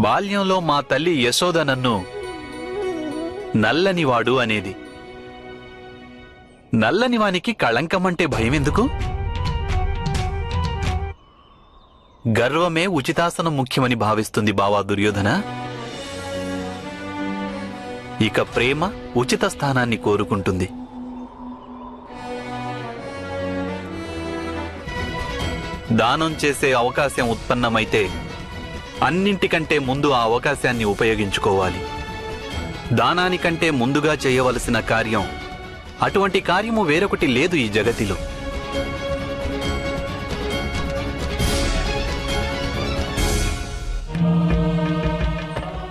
బాల్యంలో మా తల్లి యశోద నన్ను నల్లనివాడు అనేది. నల్లనివానికి కళంకమంటే భయమెందుకు? గర్వమే ఉచితాసనం ముఖ్యమని భావిస్తుంది బావా దుర్యోధన. ఇక ప్రేమ ఉచిత స్థానాన్ని కోరుకుంటుంది. దానం చేసే అవకాశం ఉత్పన్నమైతే అన్నింటికంటే ముందు ఆ అవకాశాన్ని ఉపయోగించుకోవాలి. దానానికంటే ముందుగా చేయవలసిన కార్యం, అటువంటి కార్యము వేరొకటి లేదు ఈ జగతిలో.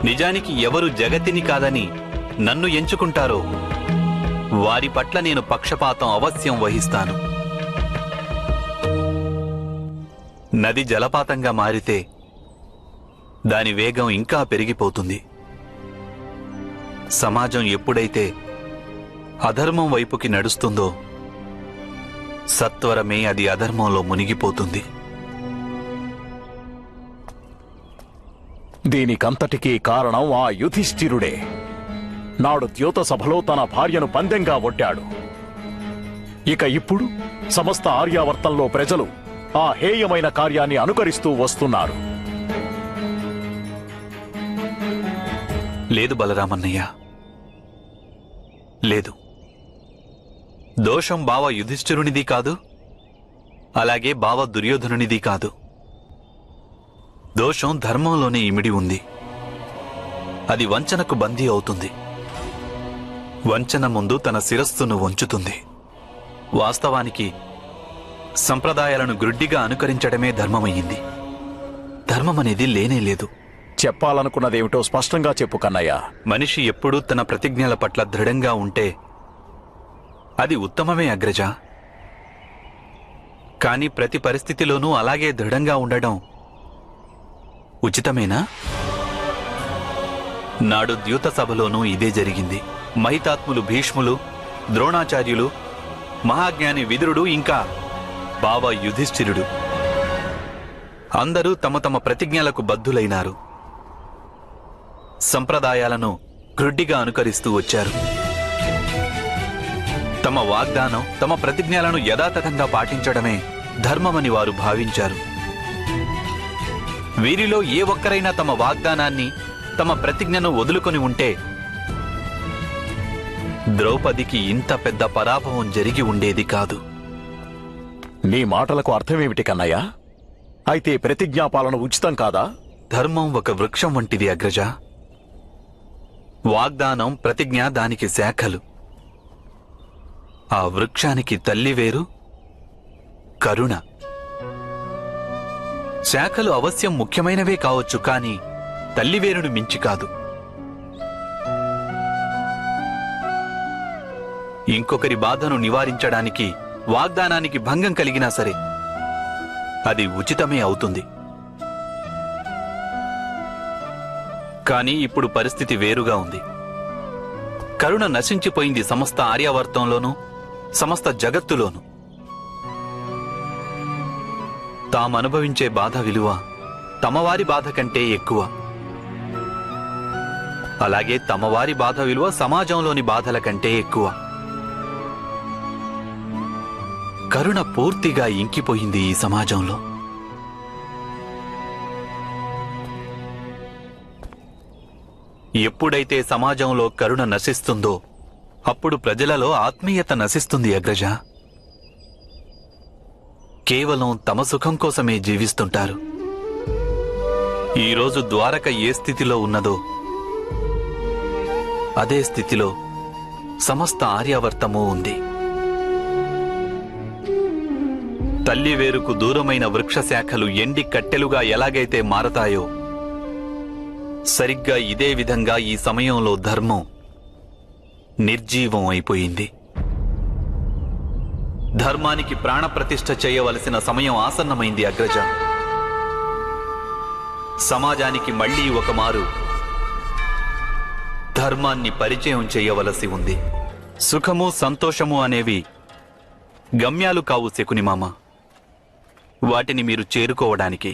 నిజానికి ఎవరు జగతిని కాదని నన్ను ఎంచుకుంటారో వారి పట్ల నేను పక్షపాతం అవశ్యం వహిస్తాను. నది జలపాతంగా మారితే దాని వేగం ఇంకా పెరిగిపోతుంది. సమాజం ఎప్పుడైతే అధర్మం వైపుకి నడుస్తుందో సత్వరమే అది అధర్మంలో మునిగిపోతుంది. దీనికంతటికీ కారణం ఆ యుధిష్ఠిరుడే. నాడు ద్యోత సభలో తన భార్యను పందెంగా ఒడ్డాడు. ఇక ఇప్పుడు సమస్త ఆర్యావర్తంలో ప్రజలు ఆ హేయమైన కార్యాన్ని అనుకరిస్తూ వస్తున్నారు. లేదు బలరామన్నయ్య, లేదు. దోషం బావ యుధిష్ఠిరునిది కాదు, అలాగే బావ దుర్యోధనునిది కాదు. దోషం ధర్మంలోనే ఇమిడి ఉంది. అది వంచనకు బందీ అవుతుంది. వంచన ముందు తన శిరస్సును వంచుతుంది. వాస్తవానికి సంప్రదాయాలను గ్రుడ్డిగా అనుకరించడమే ధర్మమయ్యింది. ధర్మమనేది లేనేలేదు. చెప్పాలనుకున్నదేమిటో స్పష్టంగా చెప్పు కన్నయ్య. మనిషి ఎప్పుడూ తన ప్రతిజ్ఞల పట్ల దృఢంగా ఉంటే అది ఉత్తమమే అగ్రజ. కాని ప్రతి పరిస్థితిలోనూ అలాగే దృఢంగా ఉండడం ఉచితమేనా? నాడు ద్యూత సభలోనూ ఇదే జరిగింది. మహితాత్ములు భీష్ములు, ద్రోణాచార్యులు, మహాజ్ఞాని విదురుడు, ఇంకా బావ యుధిష్ఠిరుడు అందరూ తమ తమ ప్రతిజ్ఞలకు బద్ధులైనారు. సంప్రదాయాలను గ్రుడ్డిగా అనుకరిస్తూ వచ్చారు. తమ వాగ్దానం, తమ ప్రతిజ్ఞలను యథాతథంగా పాటించడమే ధర్మమని వారు భావించారు. వీరిలో ఏ ఒక్కరైనా తమ వాగ్దానాన్ని, తమ ప్రతిజ్ఞను వదులుకొని ఉంటే ద్రౌపదికి ఇంత పెద్ద పరాభవం జరిగి ఉండేది కాదు. నీ మాటలకు అర్థమేమిటి కన్నయ్య? అయితే ప్రతిజ్ఞాపాలన ఉచితం కాదా? ధర్మం ఒక వృక్షం వంటిది అగ్రజ. వాగ్దానం, ప్రతిజ్ఞ దానికి శాఖలు. ఆ వృక్షానికి తల్లి వేరు కరుణ. శాఖలు అవశ్యం ముఖ్యమైనవే కావచ్చు, కాని తల్లివేరును మించి కాదు. ఇంకొకరి బాధను నివారించడానికి వాగ్దానానికి భంగం కలిగినా సరే అది ఉచితమే అవుతుంది. కాని ఇప్పుడు పరిస్థితి వేరుగా ఉంది. కరుణ నశించిపోయింది సమస్త ఆర్యావర్తంలోనూ, సమస్త జగత్తులోనూ. తామనుభవించే బాధ విలువ తమవారి బాధ కంటే ఎక్కువ. అలాగే తమవారి బాధ విలువ సమాజంలోని బాధల కంటే ఎక్కువ. కరుణ పూర్తిగా ఇంకిపోయింది ఈ సమాజంలో. ఎప్పుడైతే సమాజంలో కరుణ నశిస్తుందో అప్పుడు ప్రజలలో ఆత్మీయత నశిస్తుంది అగ్రజ. కేవలం తమ సుఖం కోసమే జీవిస్తుంటారు. ఈరోజు ద్వారక ఏ స్థితిలో ఉన్నదో అదే స్థితిలో సమస్త ఆర్యావర్తమూ ఉంది. తల్లి వేరుకు దూరమైన వృక్ష శాఖలు ఎండి కట్టెలుగా ఎలాగైతే మారతాయో సరిగ్గా ఇదే విధంగా ఈ సమయంలో ధర్మం నిర్జీవం అయిపోయింది. ధర్మానికి ప్రాణప్రతిష్ఠ చేయవలసిన సమయం ఆసన్నమైంది అగ్రజ. సమాజానికి మళ్లీ ఒక మారు ధర్మాన్ని పరిచయం చేయవలసి ఉంది. సుఖము, సంతోషము అనేవి గమ్యాలు కావు శకునిమామ. వాటిని మీరు చేరుకోవడానికి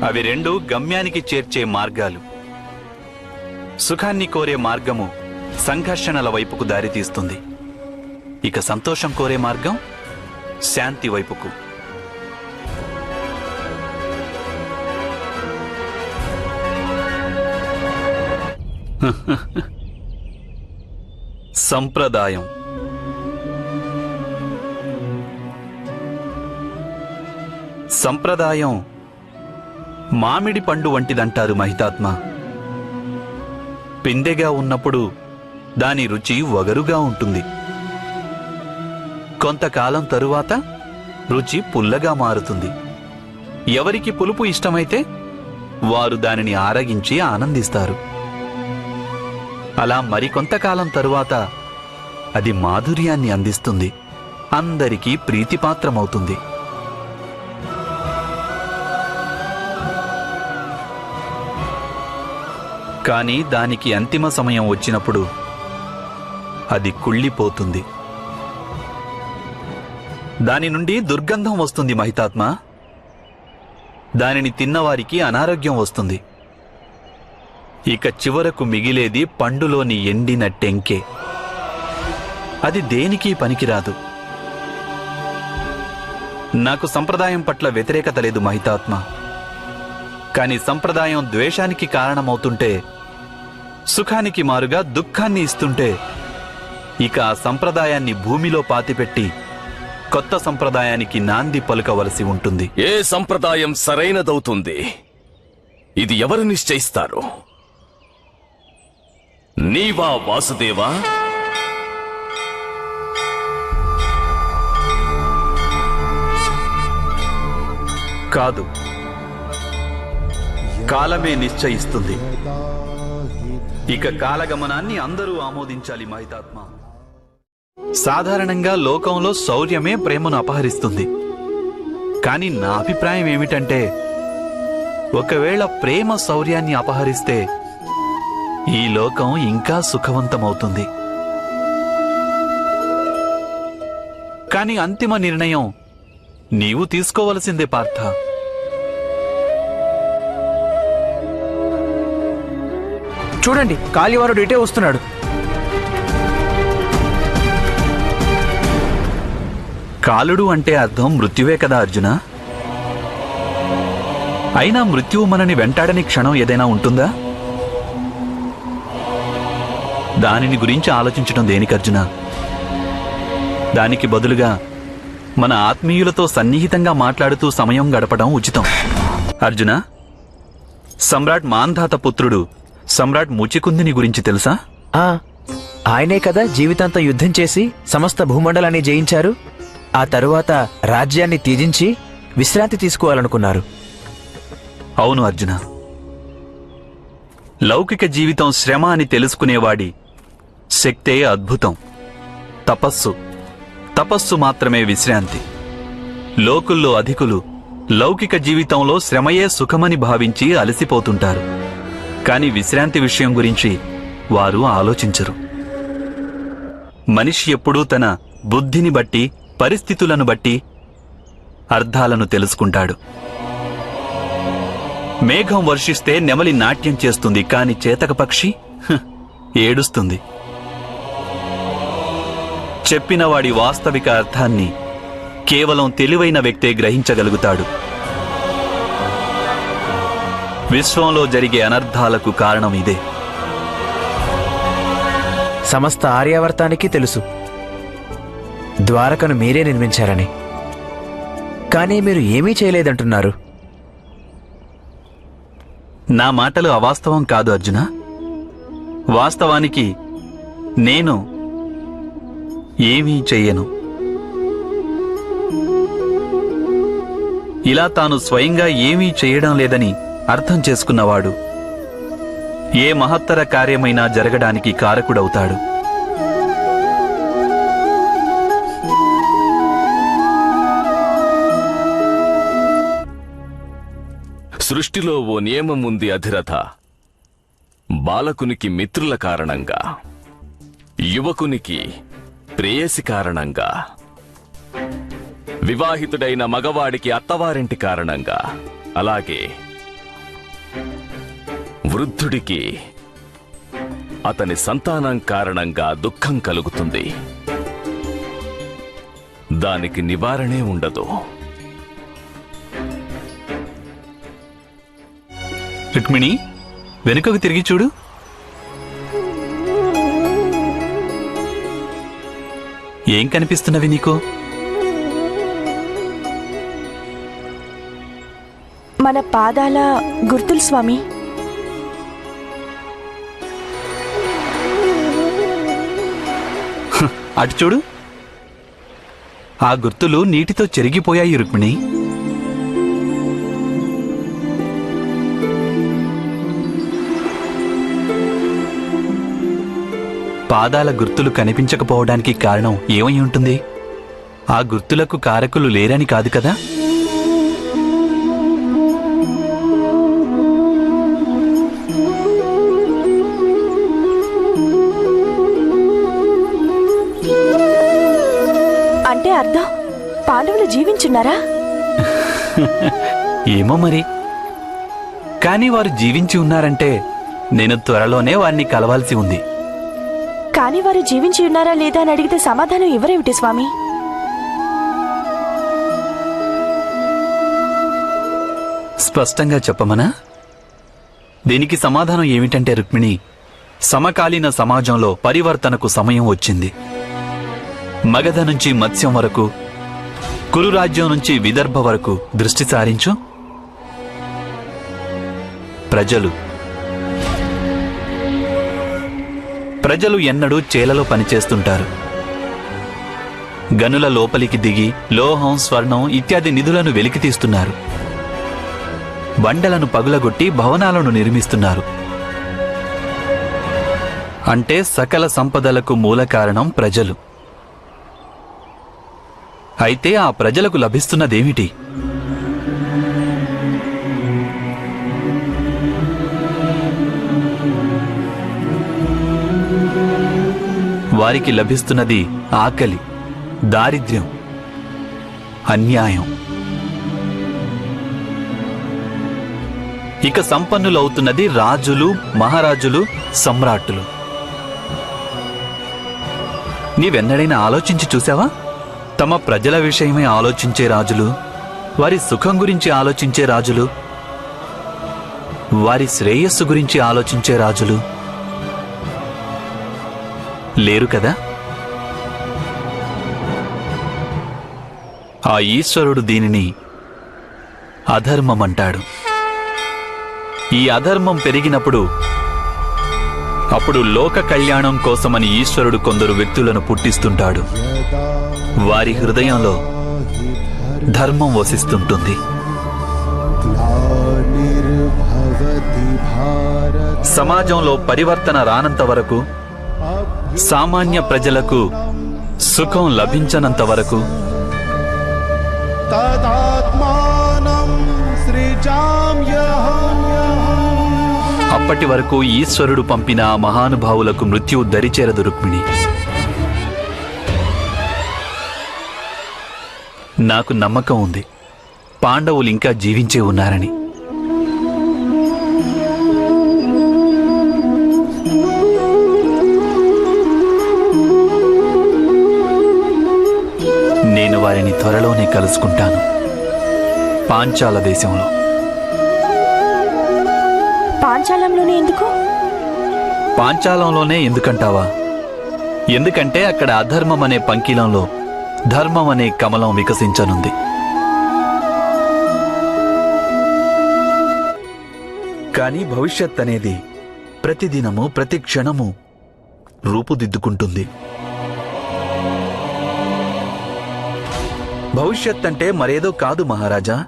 అవి రెండు గమ్యానికి చేర్చే మార్గాలు. సుఖాన్ని కోరే మార్గము సంఘర్షణల వైపుకు దారితీస్తుంది. ఇక సంతోషం కోరే మార్గం శాంతి వైపుకు. సంప్రదాయం. సంప్రదాయం మామిడి పండు వంటిదంటారు మహితాత్మ. పిందెగా ఉన్నప్పుడు దాని రుచి వగరుగా ఉంటుంది. కొంతకాలం తరువాత రుచి పుల్లగా మారుతుంది. ఎవరికి పులుపు ఇష్టమైతే వారు దానిని ఆరగించి ఆనందిస్తారు. అలా మరికొంతకాలం తరువాత అది మాధుర్యాన్ని అందిస్తుంది, అందరికీ ప్రీతిపాత్రమవుతుంది. కానీ దానికి అంతిమ సమయం వచ్చినప్పుడు అది కుళ్ళిపోతుంది. దాని నుండి దుర్గంధం వస్తుంది మహితాత్మ. దానిని తిన్నవారికి అనారోగ్యం వస్తుంది. ఇక చివరకు మిగిలేది పండులోని ఎండిన టెంకే. అది దేనికి పనికిరాదు. నాకు సంప్రదాయం పట్ల వ్యతిరేకత లేదు మహితాత్మ. కాని సంప్రదాయం ద్వేషానికి కారణమవుతుంటే, సుఖానికి మారుగా దుఃఖాన్ని ఇస్తుంటే, ఇక ఆ సంప్రదాయాన్ని భూమిలో పాతిపెట్టి కొత్త సంప్రదాయానికి నాంది పలుకవలసి ఉంటుంది. ఏ సంప్రదాయం సరైనదవుతుంది, ఇది ఎవరు నిశ్చయిస్తారు? నీవా వాసుదేవా? కాదు, కాలమే నిశ్చయిస్తుంది. ఇక కాలగమనాన్ని అందరూ ఆమోదించాలి మహితాత్మ. సాధారణంగా లోకంలో శౌర్యమే ప్రేమను అపహరిస్తుంది. కాని నా అభిప్రాయం ఏమిటంటే, ఒకవేళ ప్రేమ శౌర్యాన్ని అపహరిస్తే ఈ లోకం ఇంకా సుఖవంతమవుతుంది. కాని అంతిమ నిర్ణయం నీవు తీసుకోవలసిందే పార్థ. చూడండి, కాళీవారుడు ఇటే వస్తున్నాడు. కాలుడు అంటే అర్థం మృత్యువే కదా అర్జున. అయినా మృత్యువు మనని వెంటాడని క్షణం ఏదైనా ఉంటుందా? దానిని గురించి ఆలోచించడం దేనికి అర్జున? దానికి బదులుగా మన ఆత్మీయులతో సన్నిహితంగా మాట్లాడుతూ సమయం గడపడం ఉచితం. అర్జున, సమ్రాట్ మాంధాత పుత్రుడు సమ్రాట్ ముచికుందిని గురించి తెలుసా? ఆయనే కదా జీవితాంతం యుద్ధం చేసి సమస్త భూమండలాన్ని జయించారు. ఆ తరువాత రాజ్యాన్ని త్యజించి విశ్రాంతి తీసుకోవాలనుకున్నారు. అవును అర్జున. లౌకిక జీవితం శ్రమ అని తెలుసుకునేవాడి శక్తే అద్భుతం. తపస్సు మాత్రమే విశ్రాంతి. లోకుల్లో అధికులు లౌకిక జీవితంలో శ్రమయే సుఖమని భావించి అలసిపోతుంటారు. కాని విశ్రాంతి విషయం గురించి వారు ఆలోచించరు. మనిషి ఎప్పుడూ తన బుద్ధిని బట్టి, పరిస్థితులను బట్టి అర్థాలను తెలుసుకుంటాడు. మేఘం వర్షిస్తే నెమలి నాట్యం చేస్తుంది, కాని చేతక పక్షి ఏడుస్తుంది. చెప్పినవాడి వాస్తవిక అర్థాన్ని కేవలం తెలివైన వ్యక్తే గ్రహించగలుగుతాడు. విశ్వంలో జరిగే అనర్థాలకు కారణం ఇదే. సమస్త ఆర్యావర్తానికి తెలుసు ద్వారకను మీరే నిర్మించారని. కానీ మీరు ఏమీ చేయలేదంటున్నారు. నా మాటలు అవాస్తవం కాదు అర్జున. వాస్తవానికి నేను ఏమీ చెయ్యను. ఇలా తాను స్వయంగా ఏమీ చేయడం లేదని అర్థం చేసుకున్నవాడు ఏ మహత్తర కార్యమైనా జరగడానికి కారకుడవుతాడు. సృష్టిలో ఓ నియమముంది అధిరథ. బాలకునికి మిత్రుల కారణంగా, యువకునికి ప్రేయసి కారణంగా, వివాహితుడైన మగవాడికి అత్తవారింటి కారణంగా, అలాగే వృద్ధుడికి అతని సంతానం కారణంగా దుఃఖం కలుగుతుంది. దానికి నివారణే ఉండదు. రుక్మిణి, వెనుకకు తిరిగి చూడు. ఏం కనిపిస్తున్నవి నీకు? మన పాదాల గుర్తులు స్వామి. అటు చూడు. ఆ గుర్తులు నీటితో చెరిగిపోయాయి రుక్మిణి. పాదాల గుర్తులు కనిపించకపోవడానికి కారణం ఏమై ఉంటుంది? ఆ గుర్తులకు కారకులు లేరని కాదు కదా? అంటే అర్థం పాండవులు జీవించున్నారా? ఏమో మరి. కానీ వారు జీవించి ఉన్నారంటే నేను త్వరలోనే వారిని కలవాల్సి ఉంది. కానీ వారు జీవించి ఉన్నారా లేదా అని అడిగితే సమాధానం ఎవరేమిటి స్వామి? స్పష్టంగా చెప్పమనా? దీనికి సమాధానం ఏమిటంటే రుక్మిణి, సమకాలీన సమాజంలో పరివర్తనకు సమయం వచ్చింది. మగధ నుంచి మత్స్యం వరకు, కురురాజ్యం నుంచి విదర్భ వరకు దృష్టి సారించు. ప్రజలు ఎన్నడూ చేలలో పనిచేస్తుంటారు. గనుల లోపలికి దిగి లోహం, స్వర్ణం ఇత్యాది నిధులను వెలికితీస్తున్నారు. బండలను పగులగొట్టి భవనాలను నిర్మిస్తున్నారు. అంటే సకల సంపదలకు మూల కారణం ప్రజలు. అయితే ఆ ప్రజలకు లభిస్తున్నదేమిటి? వారికి లభిస్తున్నది ఆకలి, దారిద్ర్యం, అన్యాయం. ఇక సంపన్నులవుతున్నది రాజులు, మహారాజులు, సమ్రాట్టులు. నీవెన్నడైనా ఆలోచించి చూసావా? తమ ప్రజల విషయమే ఆలోచించే రాజులు, వారి సుఖం గురించి ఆలోచించే రాజులు, వారి శ్రేయస్సు గురించి ఆలోచించే రాజులు లేరు కదా? ఆ ఈశ్వరుడు దీనిని అధర్మమంటాడు. ఈ అధర్మం పెరిగినప్పుడు అప్పుడు లోక కళ్యాణం కోసమని ఈశ్వరుడు కొందరు వ్యక్తులను పుట్టిస్తుంటాడు. వారి హృదయంలో ధర్మం వసిస్తుంటుంది. సమాజంలో పరివర్తన రానంత వరకు, సామాన్య ప్రజలకు సుఖం లభించనంత వరకు అప్పటి వరకు ఈశ్వరుడు పంపిన ఆ మహానుభావులకు మృత్యువు దరిచేరదు రుక్మిణి. నాకు నమ్మకం ఉంది, పాండవులు ఇంకా జీవించే ఉన్నారని. నేను వారిని త్వరలోనే కలుసుకుంటాను, పాంచాల దేశంలో. పాంచాలంలోనే ఎందుకు? పాంచాలంలోనే ఎందుకంటావా? ఎందుకంటే అక్కడ అధర్మం అనే పంకిలంలో ధర్మం అనే కమలం వికసించనుంది. కానీ భవిష్యత్ అనేది ప్రతిదినము, ప్రతి క్షణము రూపుదిద్దుకుంటుంది. భవిష్యత్ అంటే మరేదో కాదు మహారాజా,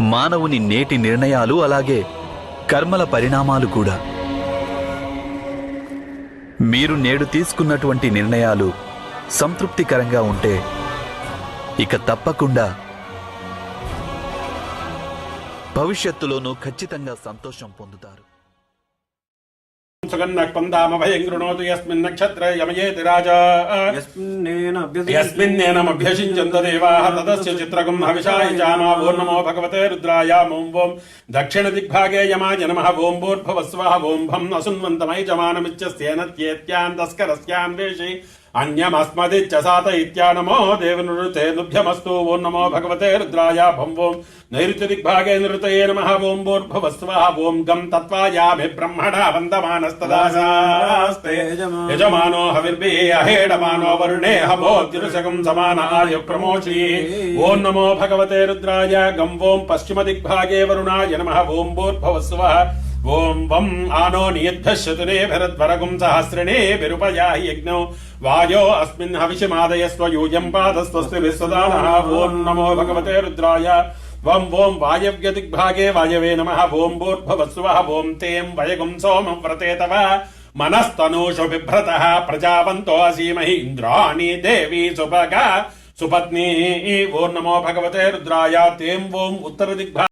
మానవుని నేటి నిర్ణయాలు, అలాగే కర్మల పరిణామాలు కూడా. మీరు నేడు తీసుకున్నటువంటి నిర్ణయాలు సంతృప్తికరంగా ఉంటే ఇక తప్పకుండా భవిష్యత్తులోనూ ఖచ్చితంగా సంతోషం పొందుతారు. सुगन्नः स्पन्दामभयं गृणोतु यस्मिन् नक्षत्रे यमयेति राजा यस्मिन्नेनमभ्यषिञ्चन्त देवाः तदस्य चित्रकं हविषाय जामा वो नमो भगवते रुद्राय ॐ वों दक्षिणदिग्भागे यमाय नमः ॐ भूर्भुवस्वः ॐ भं असुन्वन्तमैजमानमित्यस्तेन त्येत्यान् तस्करस्यान् वेशि अन्यमस्मदिच्च सात इत्या नमो देवनिरुते नुभ्यमस्तु वो नमो भगवते रुद्राय भं वों नैऋत्यदिग्भागे निरुतये नमः ॐ भूर्भुवस्वः ॐ गं तत्त्वायाभि ब्रह्मणा वन्दमानस्तदासास्ते यजमानो हविर्भिः अहेडमानो वरुणे हवोद्युरुषकं समानाय प्रमोषि ॐ नमो भगवते रुद्राय गं वों पश्चिमदिग्भागे वरुणाय नमः ॐ भूर्भुवस्वः ॐ वं आनो नियद्धश्चतुरेभिरध्वरगुं सहस्रिणेभिरुपयाहि यज्ञो वायो अस्मिन् हविषमादयस्व यूयं पादस्वस्तिभिः सदानः ॐ नमो भगवते रुद्राय वं वों वायव्यदिग्भागे वायवे नमः ॐ भूर्भुवस्वः ॐ तें वयगुं सोमं व्रते तव मनस्तनूषु बिभ्रतः प्रजावन्तो असीमहि इन्द्राणि देवी सुभगा सुपत्नी ॐ नमो भगवते रुद्राय तें वों उत्तरदिग्भागे